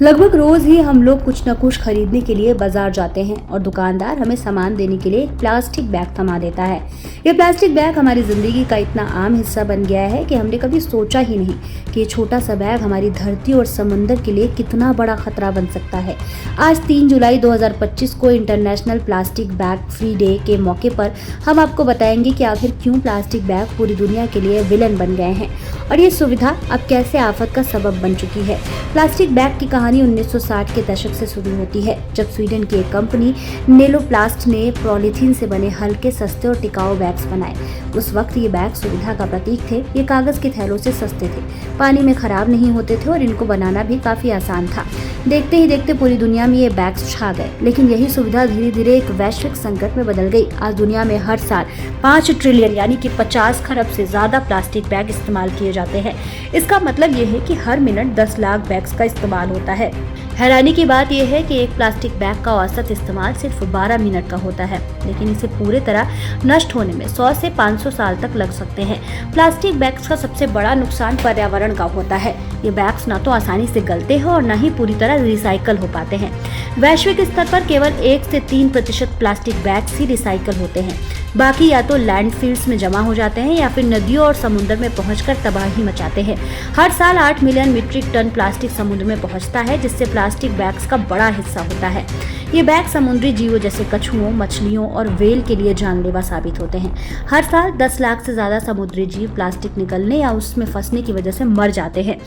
लगभग रोज ही हम लोग कुछ न कुछ खरीदने के लिए बाजार जाते हैं और दुकानदार हमें सामान देने के लिए एक प्लास्टिक बैग थमा देता है। ये प्लास्टिक बैग हमारी जिंदगी का इतना आम हिस्सा बन गया है कि हमने कभी सोचा ही नहीं कि ये छोटा सा बैग हमारी धरती और समुद्र के लिए कितना बड़ा खतरा बन सकता है। आज 3 जुलाई 2025 को international plastic bag free day के मौके पर हम आपको बताएंगे कि आखिर क्यों प्लास्टिक बैग पूरी दुनिया के लिए विलन बन गए हैं और ये सुविधा अब कैसे आफत का सबब बन चुकी है। प्लास्टिक बैग की कहानी 1960 के दशक से शुरू होती है, जब स्वीडन की एक कंपनी नेलोप्लास्ट ने पॉलीथीन से बने हल्के, सस्ते और टिकाऊ बैग्स बनाए। उस वक्त ये बैग सुविधा का प्रतीक थे। ये कागज के थैलों से सस्ते थे, पानी में खराब नहीं होते थे और इनको बनाना भी काफी आसान था। देखते ही देखते पूरी दुनिया में ये बैग्स छा गए, लेकिन यही सुविधा धीरे धीरे एक वैश्विक संकट में बदल गई। आज दुनिया में हर साल 5 ट्रिलियन यानी कि 50 खरब से ज्यादा प्लास्टिक बैग इस्तेमाल किए जाते हैं। इसका मतलब ये है कि हर मिनट 10 लाख बैग्स का इस्तेमाल होता है। हैरानी की बात यह है कि एक प्लास्टिक बैग का औसत इस्तेमाल सिर्फ 12 मिनट का होता है, लेकिन इसे पूरे तरह नष्ट होने में 100 से 500 साल तक लग सकते हैं। प्लास्टिक बैग्स का सबसे बड़ा नुकसान पर्यावरण का होता है। ये बैग्स ना तो आसानी से गलते हैं और न ही पूरी तरह रिसाइकल हो पाते हैं। वैश्विक स्तर पर केवल 1 से 3% प्लास्टिक बैग्स ही रिसाइकल होते हैं। बाकी या तो लैंडफिल्स में जमा हो जाते हैं या फिर नदियों और समुद्र में पहुंचकर तबाही मचाते हैं। हर साल 8 मिलियन मीट्रिक टन प्लास्टिक समुद्र में पहुंचता है, जिससे प्लास्टिक बैग्स का बड़ा हिस्सा होता है। ये बैग समुद्री जीवों जैसे कछुओं, मछलियों और व्हेल के लिए जानलेवा साबित होते हैं। हर साल 10 लाख से ज्यादा समुद्री जीव प्लास्टिक निगलने या उसमें फंसने की वजह से मर जाते हैं।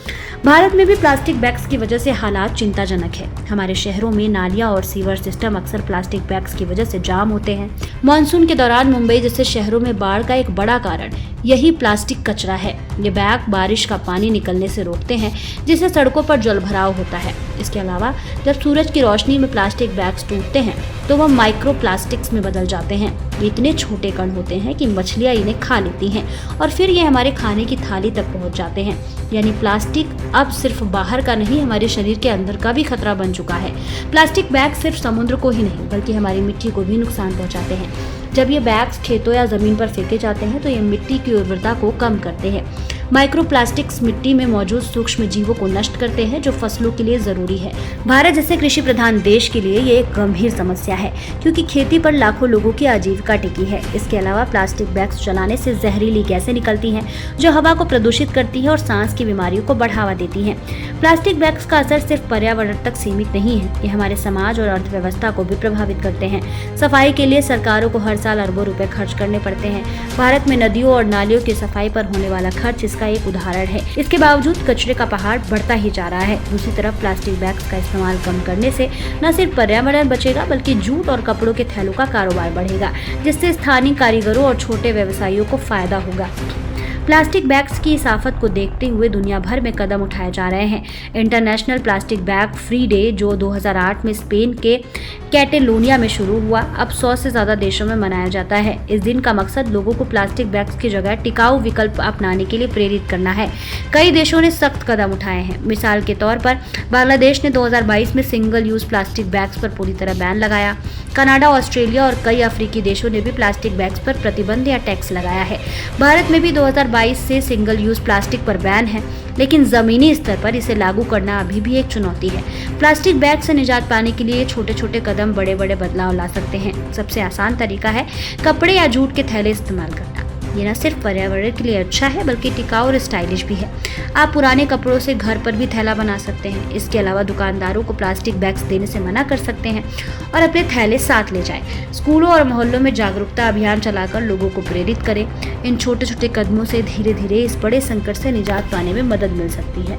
भारत में भी प्लास्टिक बैग्स की वजह से हालात चिंताजनक है। हमारे शहरों में नालियां और सीवर सिस्टम अक्सर प्लास्टिक बैग्स की वजह से जाम होते हैं। मानसून के दौरान मुंबई जैसे शहरों में बाढ़ का एक बड़ा कारण यही प्लास्टिक कचरा है। ये बैग बारिश का पानी निकलने से रोकते हैं, जिससे सड़कों पर जलभराव होता है। इसके अलावा जब सूरज की रोशनी में प्लास्टिक बैग्स टूटते हैं तो वह माइक्रो प्लास्टिक्स में बदल जाते हैं। ये इतने छोटे कण होते हैं कि मछलियां इन्हें खा लेती हैं और फिर ये हमारे खाने की थाली तक पहुंच जाते हैं। यानी प्लास्टिक अब सिर्फ बाहर का नहीं, हमारे शरीर के अंदर का भी खतरा बन चुका है। प्लास्टिक बैग सिर्फ समुद्र को ही नहीं बल्कि हमारी मिट्टी को भी नुकसान पहुंचाते हैं। जब ये बैग्स खेतों या जमीन पर फेंके जाते हैं तो ये मिट्टी की उर्वरता को कम करते हैं। माइक्रोप्लास्टिक्स मिट्टी में मौजूद सूक्ष्म जीवों को नष्ट करते हैं, जो फसलों के लिए जरूरी है। भारत जैसे कृषि प्रधान देश के लिए ये एक गंभीर समस्या है, क्योंकि खेती पर लाखों लोगों की आजीविका टिकी है। इसके अलावा प्लास्टिक बैग्स जलाने से जहरीली गैसें निकलती हैं, जो हवा को प्रदूषित करती है और सांस की बीमारियों को बढ़ावा देती हैं। प्लास्टिक बैग्स का असर सिर्फ पर्यावरण तक सीमित नहीं है, ये हमारे समाज और अर्थव्यवस्था को भी प्रभावित करते हैं। सफाई के लिए सरकारों को हर साल अरबों रुपए खर्च करने पड़ते हैं। भारत में नदियों और नालियों की सफाई पर होने वाला खर्च इसका एक उदाहरण है। इसके बावजूद कचरे का पहाड़ बढ़ता ही जा रहा है। दूसरी तरफ प्लास्टिक बैग्स का इस्तेमाल कम करने से न सिर्फ पर्यावरण बचेगा बल्कि जूट और कपड़ों के थैलों का कारोबार बढ़ेगा, जिससे स्थानीय कारीगरों और छोटे व्यवसायियों को फायदा होगा। प्लास्टिक बैग्स की इस आफत को देखते हुए दुनिया भर में कदम उठाए जा रहे हैं। International plastic bag free day, जो 2008 में स्पेन के कैटेलोनिया में शुरू हुआ, अब 100 से ज्यादा देशों में मनाया जाता है। इस दिन का मकसद लोगों को प्लास्टिक बैग्स की जगह टिकाऊ विकल्प अपनाने के लिए प्रेरित करना है। कई देशों ने सख्त कदम उठाए हैं। मिसाल के तौर पर बांग्लादेश ने 2022 में सिंगल यूज प्लास्टिक बैग्स पर पूरी तरह बैन लगाया। कनाडा, ऑस्ट्रेलिया और कई अफ्रीकी देशों ने भी प्लास्टिक बैग्स पर प्रतिबंध या टैक्स लगाया है। भारत में भी 2022 से सिंगल यूज प्लास्टिक पर बैन है, लेकिन जमीनी स्तर पर इसे लागू करना अभी भी एक चुनौती है। प्लास्टिक बैग से निजात पाने के लिए छोटे छोटे कदम बड़े बड़े बदलाव ला सकते हैं। सबसे आसान तरीका है कपड़े या जूट के थैले इस्तेमाल करना। ये न सिर्फ पर्यावरण के लिए अच्छा है बल्कि टिकाऊ और स्टाइलिश भी है। आप पुराने कपड़ों से घर पर भी थैला बना सकते हैं। इसके अलावा दुकानदारों को प्लास्टिक बैग्स देने से मना कर सकते हैं और अपने थैले साथ ले जाएं। स्कूलों और मोहल्लों में जागरूकता अभियान चलाकर लोगों को प्रेरित करें। इन छोटे छोटे कदमों से धीरे धीरे इस बड़े संकट से निजात पाने में मदद मिल सकती है।